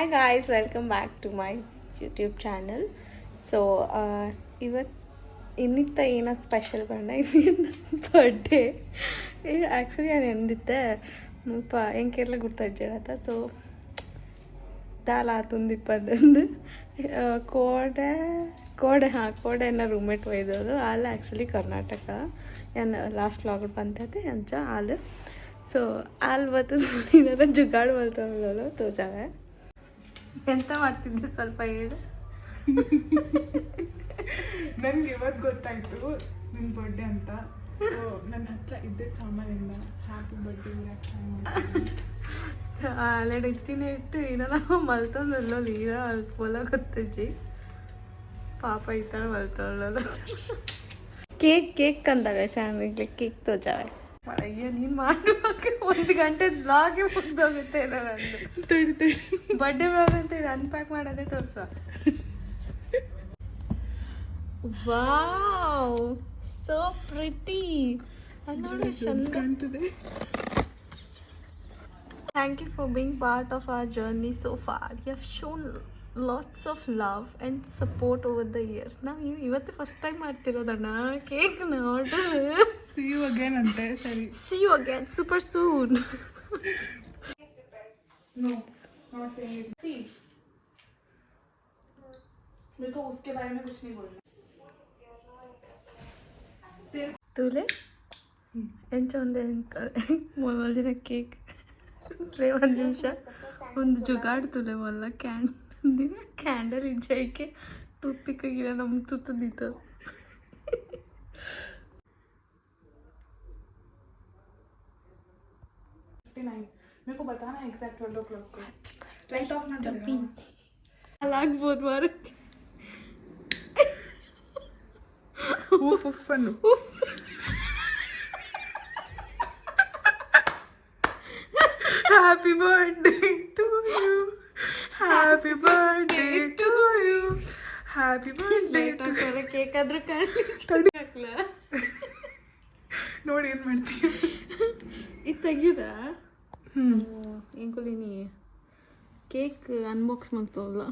Hi guys, welcome back to my YouTube channel. So ಇವತ್ತು ಇನ್ನಿತ್ತ ಏನೋ special ಬಂಡ birthday actually ನಾನು ಎಂದಿದ್ದೆ ಮುಪ್ಪ ಎಂಕೆಲ್ಲ ಗುರ್ತಾಜ್ಜೇಳತ್ತ ಸೊ ದಾಲಾತುಂದು ಇಪ್ಪತ್ತೊಂದು ಕೋಡೆ ಎನ್ನ ರೂಮೇಟ್ ಒಯ್ದೋದು ಆಲ್ ಆ್ಯಕ್ಚುಲಿ ಕರ್ನಾಟಕ ಏನು ಲಾಸ್ಟ್ ವ್ಲಾಗ್ ಬಂತೈತೆ ಅಂಚ ಆಲ್ ಸೊ ಆಲ್ ಬತ್ತು ಏನಾರ ಜುಗಾಡು ಬರ್ತವಲ್ಲ ತೋಜಾವೆ ಎಂತ ಮಾಡ್ತಿದ್ದೆ ಸ್ವಲ್ಪ ಹೇಳು. ನನಗೆ ಇವತ್ತು ಗೊತ್ತಾಯಿತು ನಿನ್ನ ಬರ್ಡೇ ಅಂತ. ಸೊ ನನ್ನ ಹತ್ರ ಇದ್ದ ಸಾಮಾನಿಂದ ಹ್ಯಾಪಿ ಬರ್ಡೇ ಆಲ್ರೆಡಿ ಇತ್ತಿನ ಇಟ್ಟು ಏನೋ ನಾವು ಮಲ್ತೊಂದಲ್ಲ ನೀರ ಅಲ್ಪೋಲ ಗೊತ್ತಜ್ಜಿ ಪಾಪ ಈ ಥರ ಮಲ್ತೊಳ್ಳಲ್ಲ. ಕೇಕ್ ಅಂದಾಗ ಸ್ಯಾಮಿಗ್ಲಿ ಕೇಕ್ ತೋಜಾವೆ ಅಯ್ಯೋ ನೀನು ಮಾಡುವಾಗ 1 ಗಂಟೆ ಬ್ಲಾಗೆ ಮುಗ್ದೋಗುತ್ತೆ ನಂದು. ತಡಿ ಬರ್ಡೇ ಬ್ಲಾಗ್ ಅಂತ ಇದು ಅನ್ಪ್ಯಾಕ್ ಮಾಡೋದೇ ತೋರ್ಸ. ವಾವ್ ಸೋ ಪ್ರಿಟಿ ಅದು ನೋಡಿ ಚಂದ ಕಾಣ್ತದೆ. Thank you for being part of our journey so far. You have shown lots of love and support over the years. ನಾವು ಇವತ್ತು ಫಸ್ಟ್ ಟೈಮ್ ಮಾಡ್ತಿರೋದಣ್ಣ ಕೇಕ್ನ ಆರ್ಡರ್. See you again ಅಂತೆ. ಸರಿ. See you again super soon. No, not saying it. See, मेरे को उसके बारे में कुछ नहीं बोलना. तुले ಎಂಚೊಂಡೆ ಮೊದಲ ದಿನ ಕೇಕ್ ಟ್ರೇ 1 ನಿಮಿಷ ಒಂದು ಜುಗಾಡ್ ತುಲೆ ಮೊಲ್ಲ ಕ್ಯಾಂಡಲ್ ಇಜ್ಜಾಯ್ಕೆ ಟೂತ್ ಪಿಕ್ಕಾಗಿಲ್ಲ ನಮ್ಗೆ ತುತ್ತದಿತ್ತು. मेरे को बताना एग्जैक्ट 12 o'clock को. लाइट ऑफ मत करना. ಅಲ್ಲಾಗ್ಬೋದು ಮಾರ उफ अनु. Happy birthday to you. Happy birthday to you. Happy birthday to you. Cake ಆದ್ರೂ ತಡಿ. ಹಾಕ್ಲ ನೋಡಿ ಏನು ಮಾಡ್ತೀಯ. ಇದು ತೆಗ್ಯುದ ಇಂಕುಲಿನಿ ಕೇಕ್ ಅನ್ಬಾಕ್ಸ್ ಮಾಡ್ತವಲ್ಲ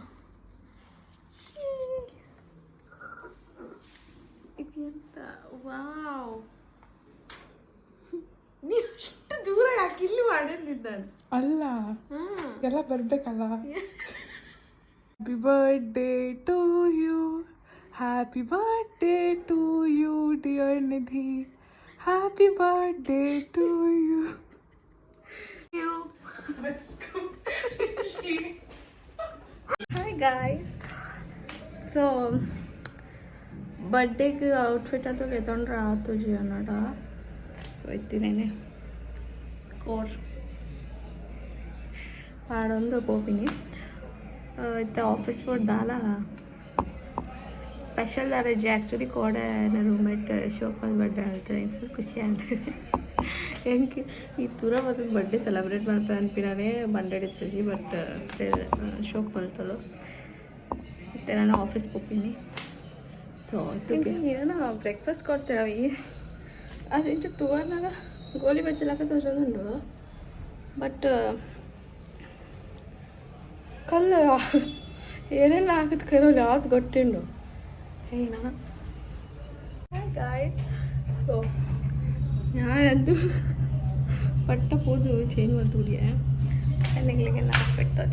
ಇದು ಎಂತ ವಾವ್ ನೀ ಅಷ್ಟು ದೂರ ಯಾಕೆ ಇಲ್ಲಿ ಮಾಡಿದ್ದಾನೆ ಅಲ್ಲ ಎಲ್ಲ ಬರ್ಬೇಕಲ್ಲ. Happy birthday to you. Happy birthday to you dear Nidhi. Happy birthday to you. Hi guys so ಬರ್ಡೇಗೆ ಔಟ್ಫಿಟ್ ಅಂತ ಕೆತ್ತೊಂಡ್ರೆ ಆತು ಜೀವನಡ ಸೊ ಇತ್ತಿನೇನೆ ಸ್ಕೋರ್ ಪಾಡೊಂದು ಪೋಪಿನಿ ಇತ್ತ ಆಫೀಸ್ ಫುಡ್ ದಾಲ ಸ್ಪೆಷಲ್ ದಾರಜ್ಜಿ ಆ್ಯಕ್ಚುಲಿ ಕೋಡೆ ರೂಮೇಟ್ ಶೋಪಲ್ ಬರ್ಡೇ ಹೇಳ್ತಾರೆ ಫುಲ್ ಖುಷಿ ಆಗ್ತದೆ. ಹೆಂಗೆ ಈ ತೂರ ಮತ್ತು ಬರ್ಡೇ ಸೆಲೆಬ್ರೇಟ್ ಮಾಡ್ತಾರೆ ಅನ್ಪಿನಾನೆ ಬಂಡಾಡಿರ್ತಜಿ ಬಟ್ ಶೋಕ್ ಬರ್ತಲ್ಲ ಮತ್ತು ನಾನು ಆಫೀಸ್ ಹೋಗ್ತೀನಿ. ಸೊ ಏನೋ ಬ್ರೇಕ್ಫಾಸ್ಟ್ ಕೊಡ್ತೀವಿ ಅದು ಇಂಚು ತೂರ್ನಾಗ ಗೋಲಿ ಬಚ್ಚಲಾಕ ತೋರ್ಸೋದುಂಡು ಬಟ್ ಕಲ್ಲು ಏನೆಲ್ಲ ಹಾಕಿದ ಕೈಯಲ್ಲಿ ಯಾವ್ದು ಗೊತ್ತಿಂಡು ಏನಾ ಗಾಯ್ಸ್. ಸೊ ഞാനത് പട്ട പോത് ചെയിൻ വന്നൂടിയ എന്തെങ്കിലും എല്ലാം പെട്ടോ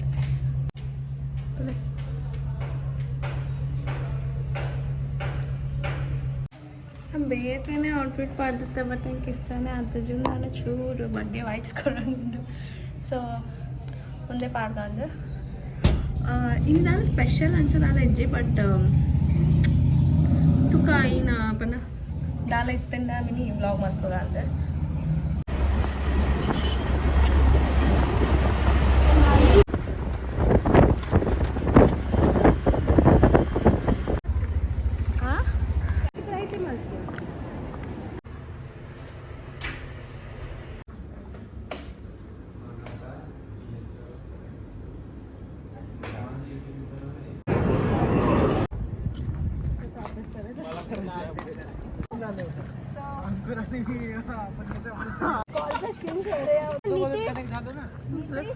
ಬೇಗನೆ ಔಟ್ಫಿಟ್ ಪಾಡ್ದಿತ್ತೆ ಬಟ್ ನಂಗೆ ಇಷ್ಟನೇ ಆತಜು ನಾನು ಚೂರು ಬರ್ಡೇ ವೈಬ್ಸ್ ಕೊಡೋದು ಸೊ ಮುಂದೆ ಪಾಡ್ದಂದು ಈಗ ನಾನು ಸ್ಪೆಷಲ್ ಅನ್ಸೋದಲ್ಲ ಇಜ್ಜಿ ಬಟ್ ತುಕ ಈನ ಪನ ದಾಲ ಇತ್ತಂಡ ಮಿನಿ ವ್ಲಾಗ್ ಮಾಡ್ಕೋದ ಅಂದೆ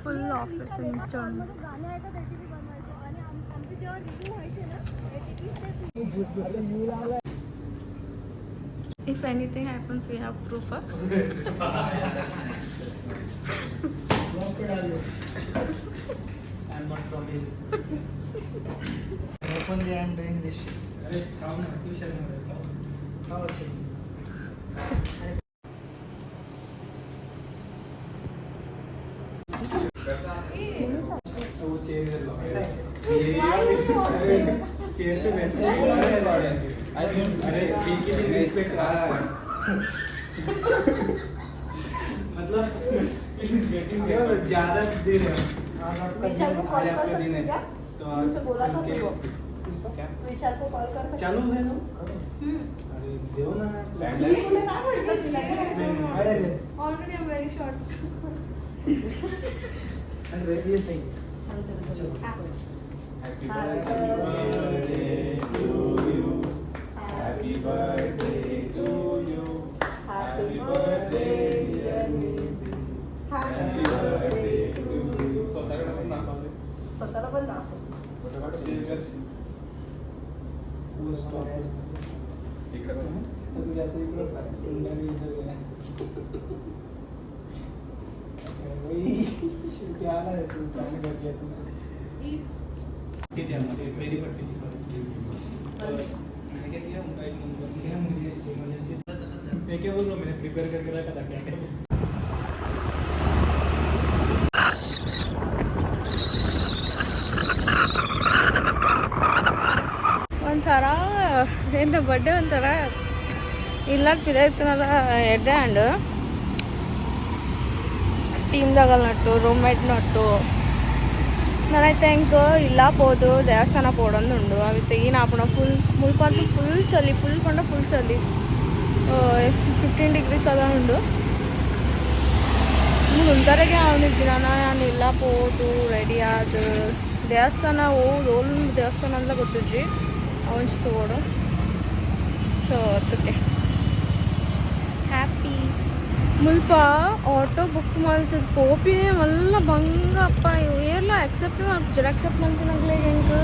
full office If anything happens, we have proof. I'm not from here. Openly, I'm doing this shit. अरे खाओ ना, क्यों शर्म हो रहे हो? खाओ अच्छे। वो चेयर इधर लो। चेयर पे बैठ जाओ। अरे ठीक है, रिस्पेक्ट मतलब ज़्यादा दे रहे हो। विशाल को कॉल कर सकते हैं क्या? तो मुझसे बोला था सुबह। क्या? विशाल को कॉल कर सकते चालू है ना? अरे देव ना लैंडलाइन। अरे Already I'm very short. अरे ये सही। चलो Happy birthday to you. Happy birthday to you. Happy birthday dear baby. Happy birthday to you. स्वतःकडे पण दाखवले. स्वतःला पण दाखव. शेअर कर. इकडे बघ. तू जास्त इकडे बघ. इंडियाने इधर गेला. वही शेवटी आला है तू प्लॅन कर दिया तू. किती आहे मेरी पट्टी मैंने क्या किया उनका एक नंबर दिया मुझे इमरजेंसी मैं क्या बोल रहा हूँ मैंने प्रिपेयर करके रखा था क्या क्या ಒಂಥರ ಏನು ಬರ್ಡೇ ಒಂಥರ ಇಲ್ಲಾಟ್ ಬಿದ್ದೈತನದ ಎಡ್ಡೆ ಹ್ಯಾಂಡ್ ಟೀಮ್ದಾಗ ನಟ್ಟು ರೂಮ್ಮೇಟ್ ನಟ್ಟು ನನೈತೆ ಇಂಕ ಇಲ್ಲ పోదు దేవస్థాన పోవడం ఉండు అవి తెగిన ఆపడం ముల్పంత ఫుల్ చలి ఫుల్ చలి 15 degrees ಅದ ಉಂಡು ಮುಂದರೆಗೆ ಅವನಿದ್ದಿನ ನಾನು ಇಲ್ಲ పోదు ರೆಡಿ ಆದ ದೇವಸ್ಥಾನ ಓಲ್ ದೇವಸ್ಥಾನ ಅಂತ ಗೊತ್ತಿದ್ರಿ ಅವನ್ಸ್ ತಗೋಡು ಸೊ ಅದಕ್ಕೆ ಹ್ಯಾಪಿ ಮುಲ್ಪ ಆಟೋ ಬುಕ್ ಮಾಡ್ತದ ಪೋಪಿನೇ ಮಲ್ಲ ಬಂಗಪ್ಪ ಎಲ್ಲ ಅಕ್ಸೆಪ್ಟ್ ಮಾಡ್ತಿನಾಗ್ಲೇ ಹೆಂಗೆ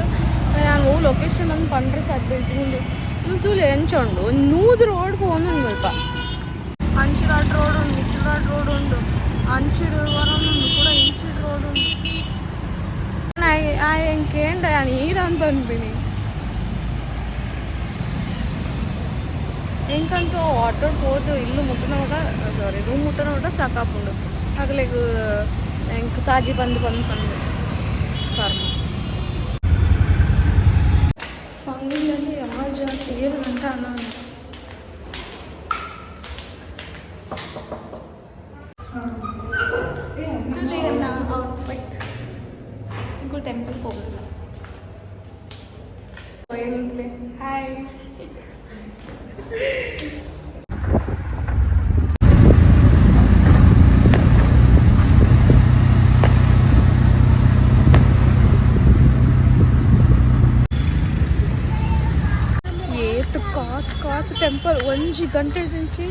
ನಾನು ಲೊಕೇಶನ್ ಒಂದು ಪಂಡ್ರೆ ಸಾಧ್ಯ ಮುಂದೆ ಮುಂಚೂಲು ಎಂಚುಂಡು ನೂದು ರೋಡ್ ಹೋಗೋದು ಮುಲ್ಪ ಅಂಚಿರಾಡ್ ರೋಡ್ ಉಂಡು మిట్టిరాడ్ రోడ్ ఉండు అంచిడు వరం ఉండు కూడా ఇంచిడు రోడ్ ఉండు ఇంకేంటి ఆయన ఈడంత అనిపిని ఇంకంತೂ ಆಟೋ ಹೋದು ಇಲ್ಲು ಮುಟ್ಟನ ಕೂಡ ಸಾರಿ ರೂಮ್ ಮುಟ್ಟನ ಕೂಡ ಸಾಕಾಪುಂಡು ಆಗ್ಲಿಗೆ ಹೆಂಗೆ ತಾಜಿ ಬಂದು ಫಾರ್ಮ್ ಫಂಗಿಲಲ್ಲಿ ಯಾವ ಜಾತಿ 7 ಗಂಟೆ ಅನ್ನೋ ಔಟ್ಫಿಟ್ ಇಂಕೋ ಟೆಂಪಲ್ ಹೋಗೋದಿಲ್ಲ ಹಾಯ್ ಏತು ಕಾತ್ ಟೆಂಪಲ್ 1 ಗಂಟೆ నుంచి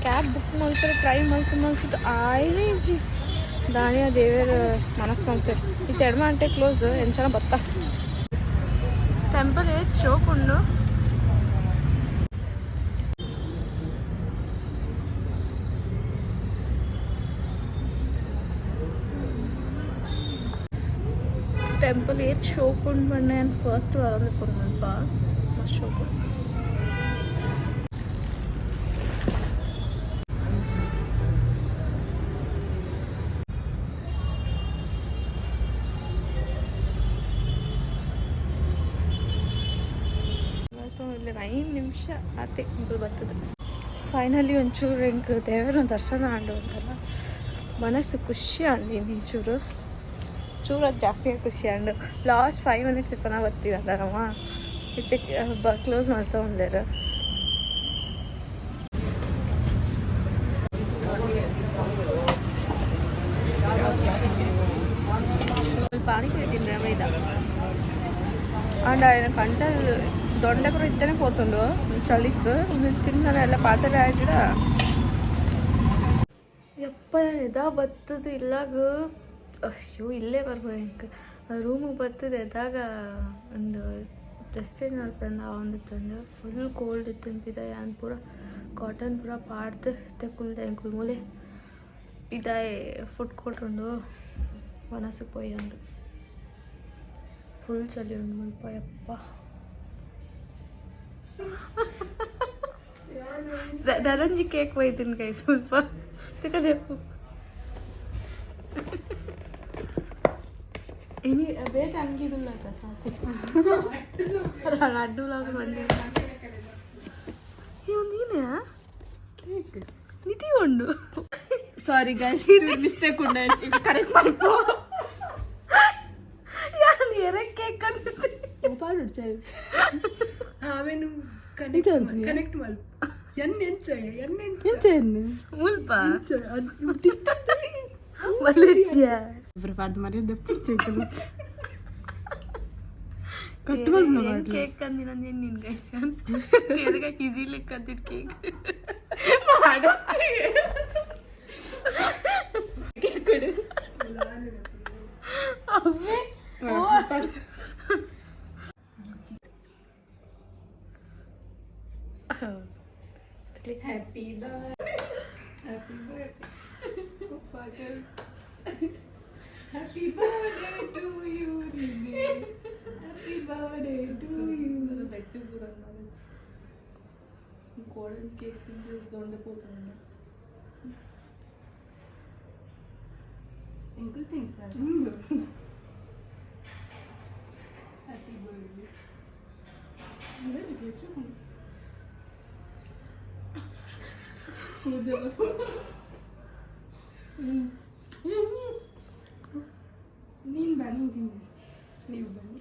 ಕ್ಯಾಬ್ ಬುಕ್ ಮಾಡ್ತಾರೆ ಟ್ರೈ ಮಾಡ್ತಿದ್ದು ಆಯ್ನೇ ಇಜ್ಜಿ ದಾನಿಯ ದೇವರ ಮನಸ್ಸು ಮಾಡ್ತಾರೆ ಇದು 2 ಗಂಟೆ ಕ್ಲೋಸ್ ಎಂಚನ ಬತ್ತ ಟೆಂಪಲ್ ಏತ್ ಶೋಕುಂಡು ಟೆಂಪಲ್ ಏತ್ ಶೋಕುಂಡು ಬಣ್ಣ ನಾನು ಫಸ್ಟ್ ವರಂದಿಪ್ಪು ಮುಲ್ಪ ಮಸ್ತ್ ಶೋಕುಂಡು ಇಲ್ಲಿ 5 ನಿಮಿಷ ಆತೆ ಇಂಕಲ್ ಬರ್ತದೆ ಫೈನಲಿ ಒಂಚೂರು ಹೆಂಗೆ ದೇವರ ದರ್ಶನ ಆಂಡು ಅಂತಲ್ಲ ಮನಸ್ಸು ಖುಷಿ ಆಂಡೀನಿ ಚೂರು ಅದು ಜಾಸ್ತಿ ಖುಷಿ ಆಂಡು ಲಾಸ್ಟ್ 5 minutes ಇಪ್ಪನ ಬರ್ತೀವಿ ಅದಾರಮ್ಮ ಇತ್ತೆ ಕ್ಲೋಸ್ ಮಾಡ್ತಾ ಉಂಡೇರ పానీపూరి తిండ్రా మీద అండ్ ఆయన కంటలు దొండకూర ఇద్దరే పోతుండు చలికి తిన్నాను ఎలా పాత్ర కూడా ಯಪ್ಪ ಎದಾ ಬತ್ತದ ಇಲ್ಲಾಗ ಅಯ್ಯೋ ಇಲ್ಲೇ ಬರ್ಬೇಕು ರೂಮಿಗೆ ಬರ್ತದೆ ಎದಾಗ ಒಂದು ಟೆಸ್ಟೇಜ್ ನೋಡ್ಕೊಂಡು ಒಂದು ತಂದು ಫುಲ್ ಕೋಲ್ಡ್ ಇತ್ತು ಅನ್ಪಿದ ಯಾನ್ ಪೂರ ಕಾಟನ್ ಪೂರ ಪಾಡ್ದು ತೆಕ್ಕುಲ್ದೆ ಎಂಕುಲ್ ಮೂಲೆ ಇದಾಯ್ ಫುಡ್ ಕೊಟ್ಕೊಂಡು ವನಸಕ್ಕೆ ಪೋಯಿ ಅಂದು ಫುಲ್ ಚಳಿ ಉಂಡು ಮುಲ್ಪ ಯಪ್ಪ ಧರಂಜಿ ಕೇಕ್ ಒಯ್ತೀನಿ ಕೈ ಸ್ವಲ್ಪ ತೆಗೆದೇಕು ಇನಿ ಬೇಗ ಅಂಗಿದಿಲ್ಲ ಸಾಕು ಲಡ್ಡುಲಾಗ ಬಂದಿಲ್ಲ ಇವ್ ನೀನೇ ನಿಧಿ ಉಂಡು ಸಾರಿ ಗೈಸ್ ಮಿಸ್ಟೇಕ್ ಉಂಡ ಕರೆಕ್ಟ್ ಮಾಡ್ಕೋ ಯಾರು ಎರೆ ಕೇಕ್ ಅಂತಿದ್ದೆ ಆಮೇನು ಕನೆಕ್ಟ್ ಮಾಡು ಎಂಚೆನ್ನು ಮುಲ್ಪ ಬಲ್ಲಚ್ಚಿಯ ಕೇಕ್ ಅಂದಿ ನಂದು ನಿನ್ ಗೈಸ್ ಚೇರ್ಗ ಇದಿಲಿಕ್ಕೆ ಅಂದಿದ್ ಕೇಕ್ ಅವೇ happy birthday happy birthday to you happy birthday to you ಬೆಟ್ಟು ಪೂರ ಗೋಲ್ಡನ್ ಕೇಕ್ ತಿಂದು ದೊಡ್ಡ ಪೋತಾನೆ ಎಂಕಲ್ ತಿಂಕ ಹ್ಯಾಪಿ ಬರ್ತ್ಡೇ ನೀನು ಬನ್ನಿ ತಿನ್ನಿಸ್ ನೀವು ಬನ್ನಿ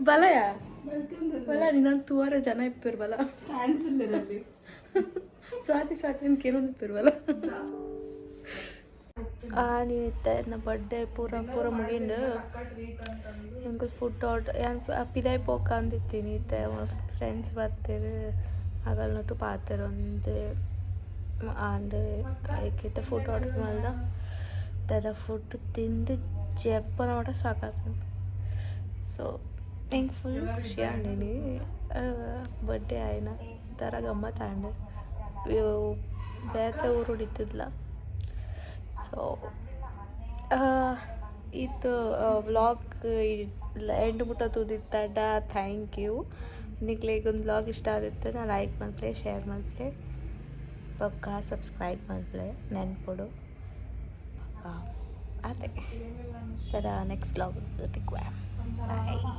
ಬಲಯ ಬಲ ನಾನು ತೂವಾರ ಜನ ಇಪ್ಪಿರ್ ಬಲ ಕ್ಯಾನ್ಸಲ್ ಇರಲಿ ಸ್ವಾತಿ ಅನ್ಕೇನೊಂದು ಇಪ್ಪಿರ್ ಬಲ ನೀನಿತ್ತೆ ನನ್ನ ಬರ್ಡೇ ಪೂರ ಮುಗಿಂಡು ಹೆಂಗೆ ಫುಡ್ ಆರ್ಡರ್ ಪಿದಾಯ್ ಪೋಕ ಅಂದಿತ್ತೀನಿ ಇತ್ತೆ ಫ್ರೆಂಡ್ಸ್ ಬರ್ತಾರೆ ಆಗಲ್ನೊಟ್ಟು ಪಾತಾರೆ ಒಂದು ಆಂಡ್ ಅದಕ್ಕೆ ಫುಡ್ ಆರ್ಡರ್ ಮಾಡ್ದ ತದ ಫುಡ್ ತಿಂದು ಜಪ್ಪನ ಮಟ ಸಾಕಾಗ್ತದೆ ಸೊ ಹೆಂಗೆ ಫುಲ್ ಖುಷಿ ಆಂಡೀನಿ ಬರ್ಡೇ ಆಯ್ನ ಥರ ಗಮ್ಮತ್ತು ಆಂಡೆ ಬೇರೆ ಊರು ಹೊಡಿತಿದ್ಲ ಸೊ ಇದು ವ್ಲಾಗ್ ಎಂಡ್ ಮುಟ್ಟ ತುದಿತ್ತಡ ಥ್ಯಾಂಕ್ ಯು ನಿಕ್ಲೆ ಈಗೊಂದು ವ್ಲಾಗ್ ಇಷ್ಟ ಆದಿತ್ತು ನಾನು ಲೈಕ್ ಮಾಡ್ಲೆ ಶೇರ್ ಮಾಡ್ಲೆ ಪಕ್ಕ ಸಬ್ಸ್ಕ್ರೈಬ್ ಮಾಡ್ಲೆ ನೆನ್ಪೊಡು ಅದೇ ಥರ ನೆಕ್ಸ್ಟ್ ವ್ಲಾಗ್ ಜೊತೆಗೆ ಬಾಯ್